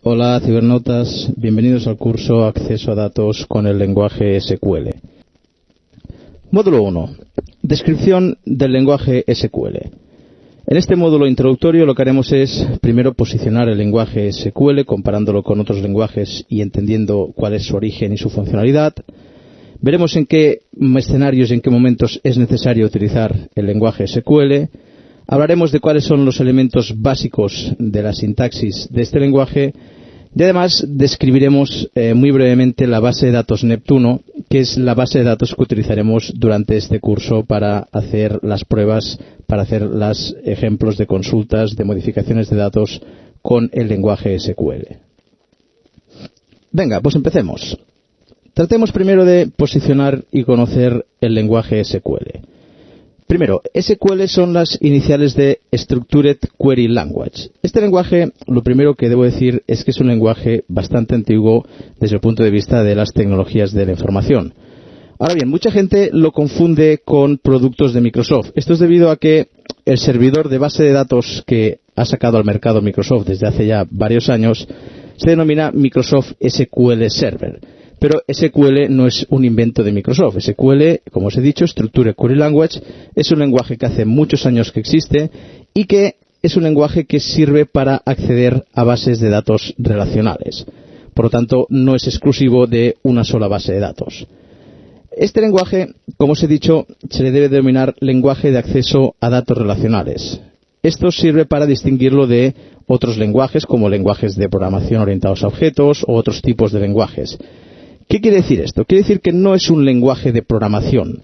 Hola cibernautas, bienvenidos al curso Acceso a Datos con el lenguaje SQL. Módulo 1. Descripción del lenguaje SQL. En este módulo introductorio lo que haremos es primero posicionar el lenguaje SQL comparándolo con otros lenguajes y entendiendo cuál es su origen y su funcionalidad. Veremos en qué escenarios y en qué momentos es necesario utilizar el lenguaje SQL. Hablaremos de cuáles son los elementos básicos de la sintaxis de este lenguaje y además describiremos muy brevemente la base de datos Neptuno, que es la base de datos que utilizaremos durante este curso para hacer las pruebas, para hacer los ejemplos de consultas, de modificaciones de datos con el lenguaje SQL. Venga, pues empecemos. Tratemos primero de posicionar y conocer el lenguaje SQL. Primero, SQL son las iniciales de Structured Query Language. Este lenguaje, lo primero que debo decir es que es un lenguaje bastante antiguo desde el punto de vista de las tecnologías de la información. Ahora bien, mucha gente lo confunde con productos de Microsoft. Esto es debido a que el servidor de base de datos que ha sacado al mercado Microsoft desde hace ya varios años se denomina Microsoft SQL Server. Pero SQL no es un invento de Microsoft. SQL, como os he dicho, Structured Query Language, es un lenguaje que hace muchos años que existe y que es un lenguaje que sirve para acceder a bases de datos relacionales. Por lo tanto, no es exclusivo de una sola base de datos. Este lenguaje, como os he dicho, se le debe denominar lenguaje de acceso a datos relacionales. Esto sirve para distinguirlo de otros lenguajes, como lenguajes de programación orientados a objetos o otros tipos de lenguajes. ¿Qué quiere decir esto? Quiere decir que no es un lenguaje de programación.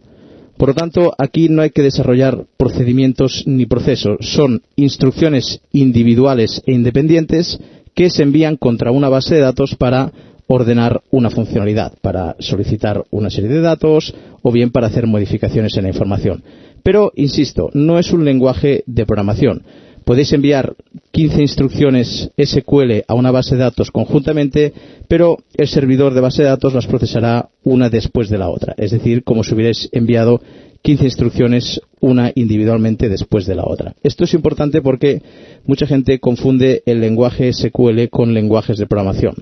Por lo tanto, aquí no hay que desarrollar procedimientos ni procesos. Son instrucciones individuales e independientes que se envían contra una base de datos para ordenar una funcionalidad, para solicitar una serie de datos o bien para hacer modificaciones en la información. Pero, insisto, no es un lenguaje de programación. Podéis enviar 15 instrucciones SQL a una base de datos conjuntamente, pero el servidor de base de datos las procesará una después de la otra. Es decir, como si hubierais enviado 15 instrucciones, una individualmente después de la otra. Esto es importante porque mucha gente confunde el lenguaje SQL con lenguajes de programación.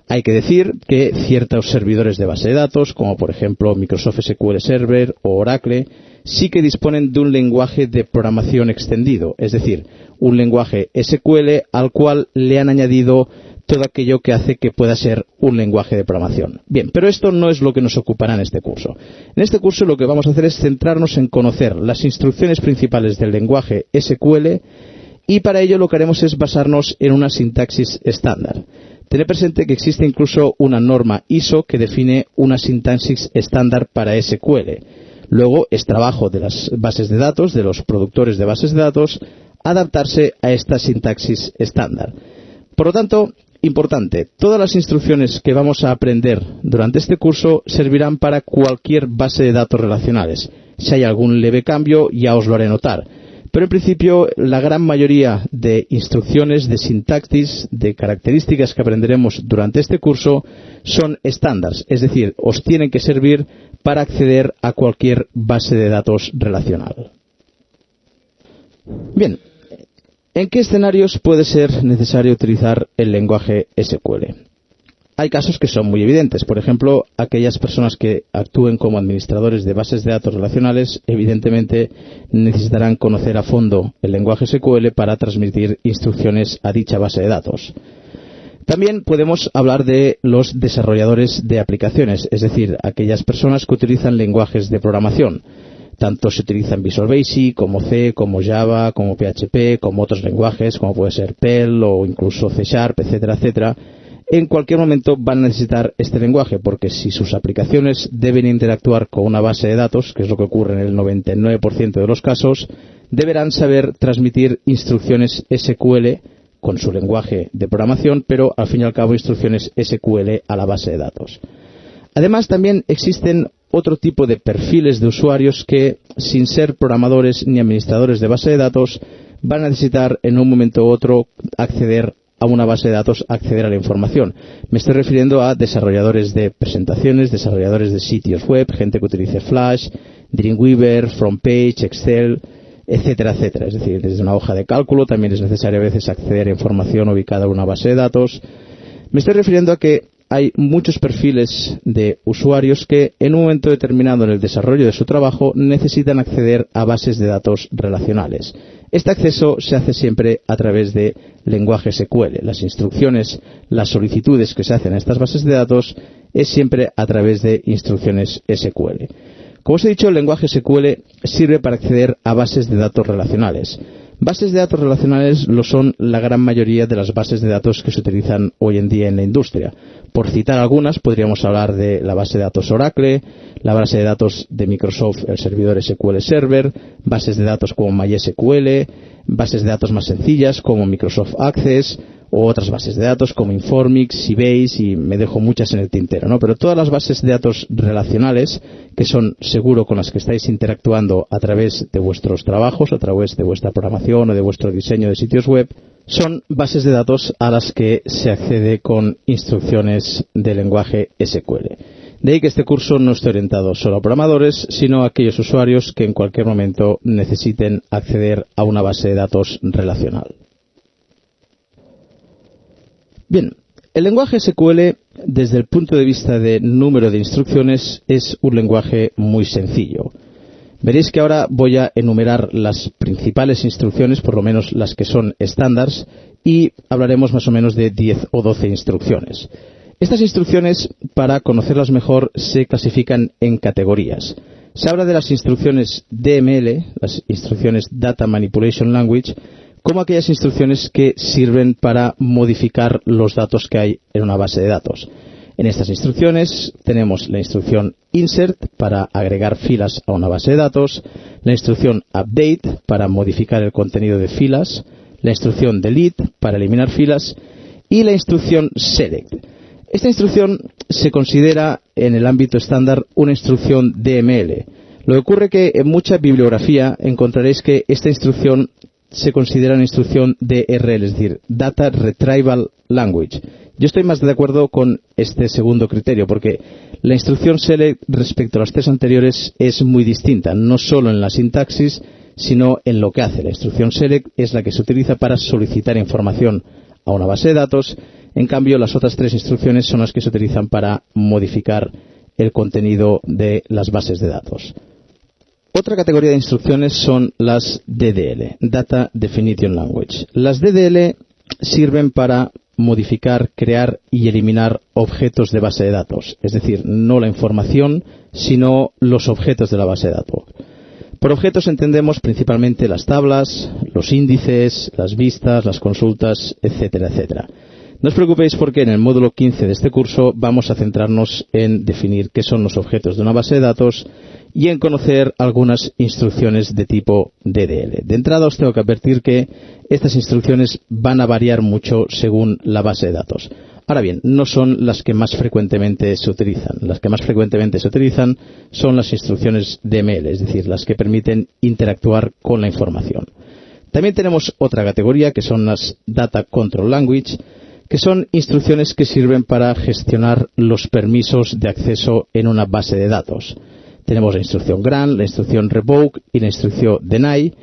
Hay que decir que ciertos servidores de base de datos, como por ejemplo Microsoft SQL Server o Oracle, sí que disponen de un lenguaje de programación extendido, es decir, un lenguaje SQL al cual le han añadido todo aquello que hace que pueda ser un lenguaje de programación. Bien, pero esto no es lo que nos ocupará en este curso. En este curso lo que vamos a hacer es centrarnos en conocer las instrucciones principales del lenguaje SQL y para ello lo que haremos es basarnos en una sintaxis estándar. Tened presente que existe incluso una norma ISO que define una sintaxis estándar para SQL. Luego es trabajo de las bases de datos, de los productores de bases de datos, adaptarse a esta sintaxis estándar. Por lo tanto, importante, todas las instrucciones que vamos a aprender durante este curso servirán para cualquier base de datos relacionales. Si hay algún leve cambio, ya os lo haré notar. Pero en principio, la gran mayoría de instrucciones, de sintaxis, de características que aprenderemos durante este curso son estándares, es decir, os tienen que servir para acceder a cualquier base de datos relacional. Bien, ¿en qué escenarios puede ser necesario utilizar el lenguaje SQL? Hay casos que son muy evidentes. Por ejemplo, aquellas personas que actúen como administradores de bases de datos relacionales, evidentemente necesitarán conocer a fondo el lenguaje SQL para transmitir instrucciones a dicha base de datos. También podemos hablar de los desarrolladores de aplicaciones, es decir, aquellas personas que utilizan lenguajes de programación. Tanto se utilizan Visual Basic, como C, como Java, como PHP, como otros lenguajes, como puede ser Perl o incluso C#, etcétera, etcétera. En cualquier momento van a necesitar este lenguaje, porque si sus aplicaciones deben interactuar con una base de datos, que es lo que ocurre en el 99% de los casos, deberán saber transmitir instrucciones SQL con su lenguaje de programación, pero al fin y al cabo instrucciones SQL a la base de datos. Además, también existen otro tipo de perfiles de usuarios que, sin ser programadores ni administradores de base de datos, van a necesitar en un momento u otro acceder a una base de datos, acceder a la información. Me estoy refiriendo a desarrolladores de presentaciones, desarrolladores de sitios web, gente que utilice Flash, Dreamweaver, FrontPage, Excel, etcétera, etcétera. Es decir, desde una hoja de cálculo también es necesario a veces acceder a información ubicada en una base de datos. Me estoy refiriendo a que hay muchos perfiles de usuarios que en un momento determinado en el desarrollo de su trabajo necesitan acceder a bases de datos relacionales. Este acceso se hace siempre a través de lenguaje SQL. Las instrucciones, las solicitudes que se hacen a estas bases de datos es siempre a través de instrucciones SQL. Como os he dicho, el lenguaje SQL sirve para acceder a bases de datos relacionales. Bases de datos relacionales lo son la gran mayoría de las bases de datos que se utilizan hoy en día en la industria. Por citar algunas, podríamos hablar de la base de datos Oracle, la base de datos de Microsoft, el servidor SQL Server, bases de datos como MySQL, bases de datos más sencillas como Microsoft Access, o otras bases de datos como Informix, Sybase, y me dejo muchas en el tintero, ¿no? Pero todas las bases de datos relacionales, que son seguro con las que estáis interactuando a través de vuestros trabajos, a través de vuestra programación o de vuestro diseño de sitios web, son bases de datos a las que se accede con instrucciones de lenguaje SQL. De ahí que este curso no esté orientado solo a programadores, sino a aquellos usuarios que en cualquier momento necesiten acceder a una base de datos relacional. Bien, el lenguaje SQL, desde el punto de vista de número de instrucciones, es un lenguaje muy sencillo. Veréis que ahora voy a enumerar las principales instrucciones, por lo menos las que son estándares, y hablaremos más o menos de 10 o 12 instrucciones. Estas instrucciones, para conocerlas mejor, se clasifican en categorías. Se habla de las instrucciones DML, las instrucciones Data Manipulation Language, como aquellas instrucciones que sirven para modificar los datos que hay en una base de datos. En estas instrucciones tenemos la instrucción insert para agregar filas a una base de datos, la instrucción update para modificar el contenido de filas, la instrucción delete para eliminar filas y la instrucción select. Esta instrucción se considera en el ámbito estándar una instrucción DML. Lo que ocurre que en mucha bibliografía encontraréis que esta instrucción se considera una instrucción DRL, es decir, Data Retrieval Language. Yo estoy más de acuerdo con este segundo criterio, porque la instrucción select respecto a las tres anteriores es muy distinta, no solo en la sintaxis, sino en lo que hace. La instrucción select es la que se utiliza para solicitar información a una base de datos, en cambio las otras tres instrucciones son las que se utilizan para modificar el contenido de las bases de datos. Otra categoría de instrucciones son las DDL, Data Definition Language. Las DDL sirven para modificar, crear y eliminar objetos de base de datos, es decir, no la información, sino los objetos de la base de datos. Por objetos entendemos principalmente las tablas, los índices, las vistas, las consultas, etcétera, etcétera. No os preocupéis porque en el módulo 15 de este curso vamos a centrarnos en definir qué son los objetos de una base de datos y en conocer algunas instrucciones de tipo DDL. De entrada os tengo que advertir que estas instrucciones van a variar mucho según la base de datos. Ahora bien, no son las que más frecuentemente se utilizan. Las que más frecuentemente se utilizan son las instrucciones DML, es decir, las que permiten interactuar con la información. También tenemos otra categoría que son las Data Control Language, que son instrucciones que sirven para gestionar los permisos de acceso en una base de datos. Tenemos la instrucción grant, la instrucción revoke y la instrucción deny,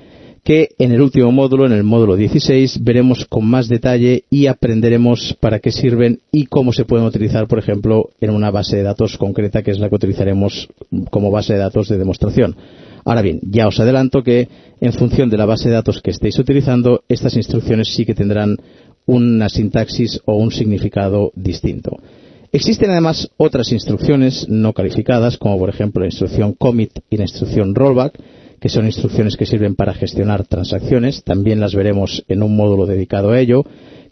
que en el último módulo, en el módulo 16, veremos con más detalle y aprenderemos para qué sirven y cómo se pueden utilizar, por ejemplo, en una base de datos concreta, que es la que utilizaremos como base de datos de demostración. Ahora bien, ya os adelanto que en función de la base de datos que estéis utilizando, estas instrucciones sí que tendrán una sintaxis o un significado distinto. Existen además otras instrucciones no calificadas, como por ejemplo la instrucción commit y la instrucción rollback, que son instrucciones que sirven para gestionar transacciones. También las veremos en un módulo dedicado a ello,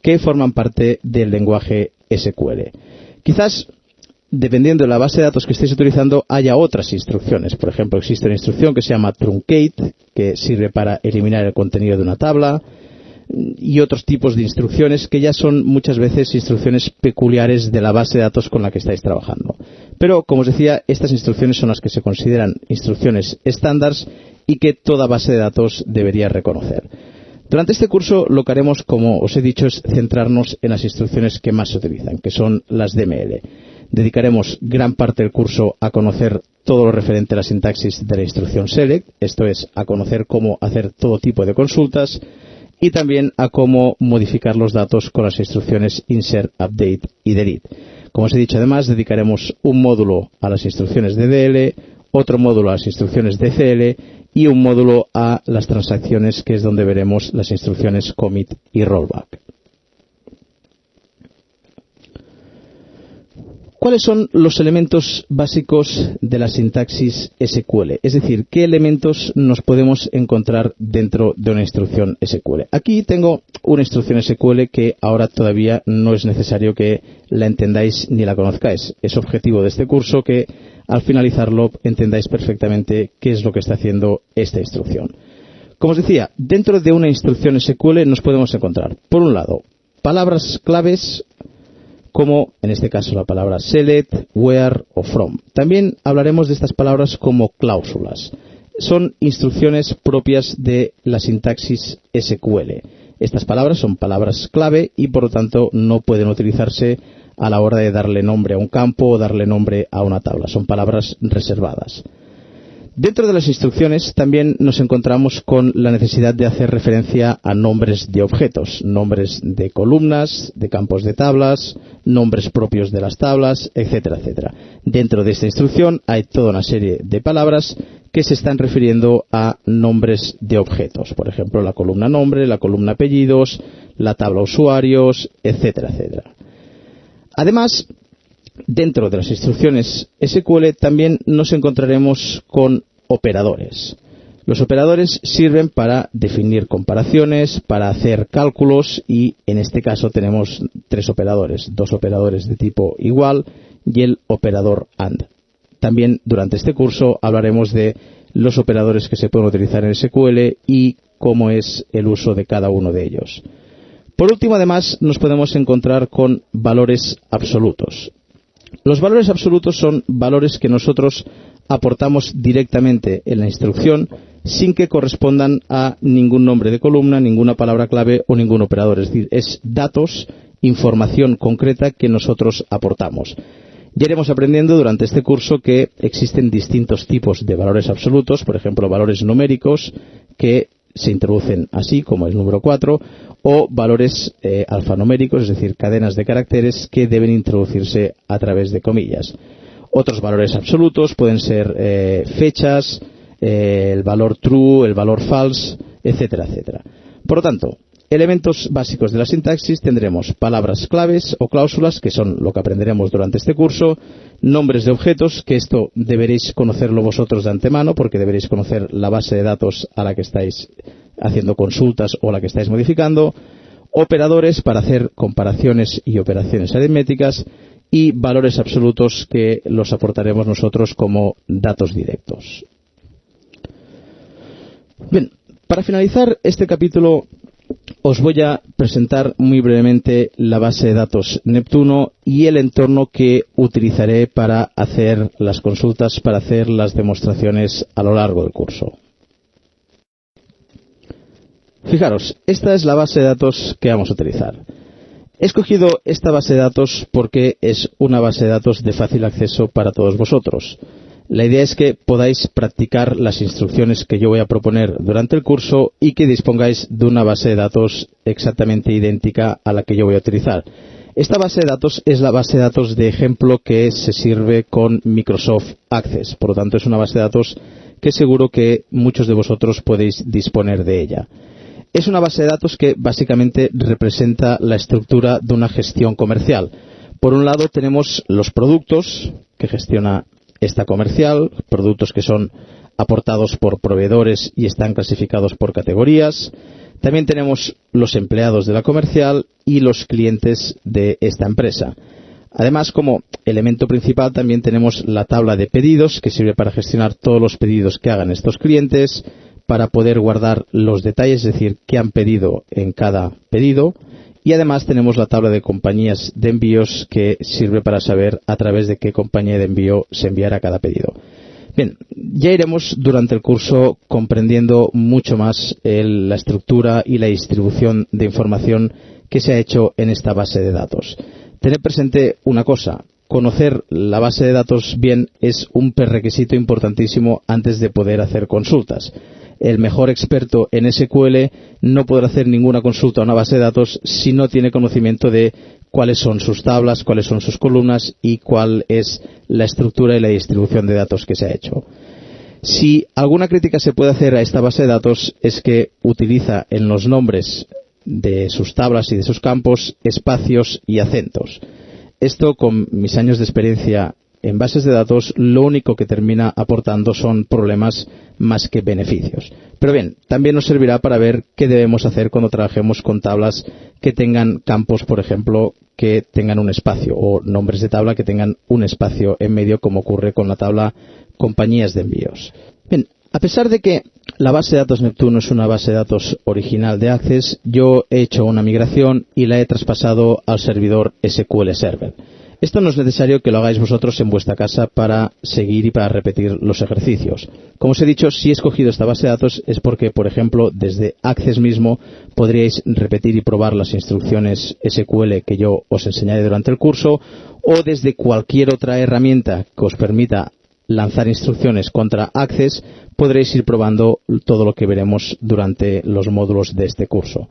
que forman parte del lenguaje SQL. Quizás, dependiendo de la base de datos que estéis utilizando, haya otras instrucciones. Por ejemplo, existe una instrucción que se llama truncate, que sirve para eliminar el contenido de una tabla, y otros tipos de instrucciones que ya son muchas veces instrucciones peculiares de la base de datos con la que estáis trabajando. Pero, como os decía, estas instrucciones son las que se consideran instrucciones estándares y que toda base de datos debería reconocer. Durante este curso lo que haremos, como os he dicho, es centrarnos en las instrucciones que más se utilizan, que son las DML. Dedicaremos gran parte del curso a conocer todo lo referente a la sintaxis de la instrucción select, esto es, a conocer cómo hacer todo tipo de consultas, y también a cómo modificar los datos con las instrucciones insert, update y delete. Como os he dicho, además dedicaremos un módulo a las instrucciones DDL, otro módulo a las instrucciones DCL y un módulo a las transacciones, que es donde veremos las instrucciones commit y rollback. ¿Cuáles son los elementos básicos de la sintaxis SQL? Es decir, ¿qué elementos nos podemos encontrar dentro de una instrucción SQL? Aquí tengo una instrucción SQL que ahora todavía no es necesario que la entendáis ni la conozcáis. Es objetivo de este curso que al finalizarlo entendáis perfectamente qué es lo que está haciendo esta instrucción. Como os decía, dentro de una instrucción SQL nos podemos encontrar, por un lado, palabras claves como en este caso la palabra select, where o from. También hablaremos de estas palabras como cláusulas. Son instrucciones propias de la sintaxis SQL. Estas palabras son palabras clave y por lo tanto no pueden utilizarse a la hora de darle nombre a un campo o darle nombre a una tabla. Son palabras reservadas. Dentro de las instrucciones también nos encontramos con la necesidad de hacer referencia a nombres de objetos, nombres de columnas, de campos de tablas, nombres propios de las tablas, etcétera, etcétera. Dentro de esta instrucción hay toda una serie de palabras que se están refiriendo a nombres de objetos. Por ejemplo, la columna nombre, la columna apellidos, la tabla usuarios, etcétera, etcétera. Además, dentro de las instrucciones SQL también nos encontraremos con operadores. Los operadores sirven para definir comparaciones, para hacer cálculos y en este caso tenemos tres operadores, dos operadores de tipo igual y el operador AND. También durante este curso hablaremos de los operadores que se pueden utilizar en SQL y cómo es el uso de cada uno de ellos. Por último, además, nos podemos encontrar con valores absolutos. Los valores absolutos son valores que nosotros aportamos directamente en la instrucción sin que correspondan a ningún nombre de columna, ninguna palabra clave o ningún operador. Es decir, es datos, información concreta que nosotros aportamos. Ya iremos aprendiendo durante este curso que existen distintos tipos de valores absolutos, por ejemplo, valores numéricos que se introducen así, como el número 4, o valores alfanuméricos, es decir, cadenas de caracteres que deben introducirse a través de comillas. Otros valores absolutos pueden ser fechas, el valor true, el valor false, etcétera, etcétera. Por lo tanto, elementos básicos de la sintaxis tendremos palabras claves o cláusulas, que son lo que aprenderemos durante este curso, nombres de objetos, que esto deberéis conocerlo vosotros de antemano, porque deberéis conocer la base de datos a la que estáis haciendo consultas o la que estáis modificando, operadores para hacer comparaciones y operaciones aritméticas, y valores absolutos que los aportaremos nosotros como datos directos. Bien, para finalizar este capítulo os voy a presentar muy brevemente la base de datos Neptuno y el entorno que utilizaré para hacer las consultas, para hacer las demostraciones a lo largo del curso. Fijaros, esta es la base de datos que vamos a utilizar. He escogido esta base de datos porque es una base de datos de fácil acceso para todos vosotros. La idea es que podáis practicar las instrucciones que yo voy a proponer durante el curso y que dispongáis de una base de datos exactamente idéntica a la que yo voy a utilizar. Esta base de datos es la base de datos de ejemplo que se sirve con Microsoft Access. Por lo tanto, es una base de datos que seguro que muchos de vosotros podéis disponer de ella. Es una base de datos que básicamente representa la estructura de una gestión comercial. Por un lado tenemos los productos que gestiona esta comercial, productos que son aportados por proveedores y están clasificados por categorías. También tenemos los empleados de la comercial y los clientes de esta empresa. Además, como elemento principal también tenemos la tabla de pedidos, que sirve para gestionar todos los pedidos que hagan estos clientes, para poder guardar los detalles, es decir, qué han pedido en cada pedido. Y además tenemos la tabla de compañías de envíos, que sirve para saber a través de qué compañía de envío se enviará cada pedido. Bien, ya iremos durante el curso comprendiendo mucho más la estructura y la distribución de información que se ha hecho en esta base de datos. Tened presente una cosa: conocer la base de datos bien es un prerequisito importantísimo antes de poder hacer consultas. el mejor experto en SQL no podrá hacer ninguna consulta a una base de datos si no tiene conocimiento de cuáles son sus tablas, cuáles son sus columnas y cuál es la estructura y la distribución de datos que se ha hecho. Si alguna crítica se puede hacer a esta base de datos es que utiliza en los nombres de sus tablas y de sus campos espacios y acentos. Esto, con mis años de experiencia en bases de datos, lo único que termina aportando son problemas más que beneficios. Pero bien, también nos servirá para ver qué debemos hacer cuando trabajemos con tablas que tengan campos, por ejemplo, que tengan un espacio, o nombres de tabla que tengan un espacio en medio, como ocurre con la tabla compañías de envíos. Bien, a pesar de que la base de datos Neptuno es una base de datos original de Access, yo he hecho una migración y la he traspasado al servidor SQL Server. Esto no es necesario que lo hagáis vosotros en vuestra casa para seguir y para repetir los ejercicios. Como os he dicho, si he escogido esta base de datos es porque, por ejemplo, desde Access mismo podríais repetir y probar las instrucciones SQL que yo os enseñaré durante el curso, o desde cualquier otra herramienta que os permita lanzar instrucciones contra Access, podréis ir probando todo lo que veremos durante los módulos de este curso.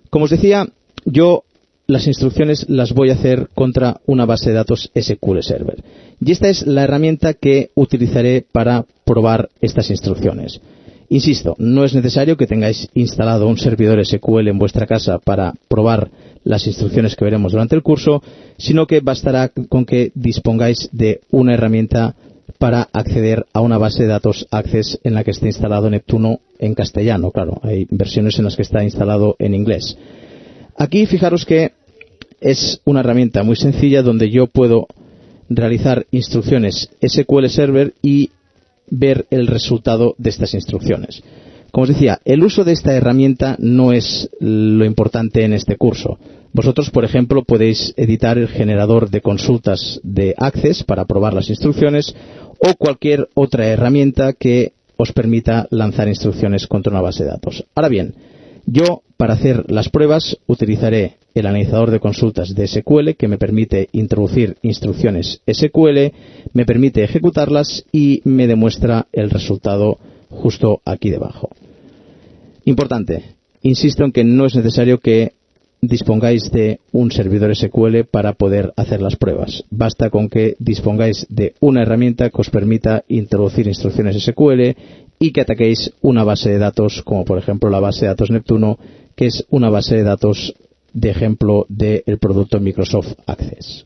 Como os decía, yo las instrucciones las voy a hacer contra una base de datos SQL Server. Y esta es la herramienta que utilizaré para probar estas instrucciones. Insisto, no es necesario que tengáis instalado un servidor SQL en vuestra casa para probar las instrucciones que veremos durante el curso, sino que bastará con que dispongáis de una herramienta para acceder a una base de datos Access en la que esté instalado Neptuno en castellano. Claro, hay versiones en las que está instalado en inglés. Aquí fijaros que es una herramienta muy sencilla donde yo puedo realizar instrucciones SQL Server y ver el resultado de estas instrucciones. Como os decía, el uso de esta herramienta no es lo importante en este curso. Vosotros, por ejemplo, podéis editar el generador de consultas de Access para probar las instrucciones o cualquier otra herramienta que os permita lanzar instrucciones contra una base de datos. Ahora bien, yo, para hacer las pruebas, utilizaré el analizador de consultas de SQL, que me permite introducir instrucciones SQL, me permite ejecutarlas y me demuestra el resultado justo aquí debajo. Importante, insisto en que no es necesario que dispongáis de un servidor SQL para poder hacer las pruebas. Basta con que dispongáis de una herramienta que os permita introducir instrucciones SQL y que ataquéis una base de datos, como por ejemplo la base de datos Neptuno, que es una base de datos de ejemplo del producto Microsoft Access.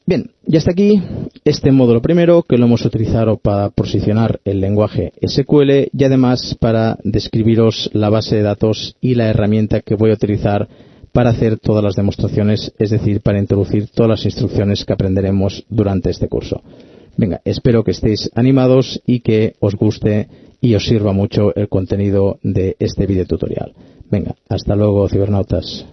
Bien, y hasta aquí este módulo primero, que lo hemos utilizado para posicionar el lenguaje SQL y además para describiros la base de datos y la herramienta que voy a utilizar para hacer todas las demostraciones, es decir, para introducir todas las instrucciones que aprenderemos durante este curso. Venga, espero que estéis animados y que os guste y os sirva mucho el contenido de este video tutorial. Venga, hasta luego, cibernautas.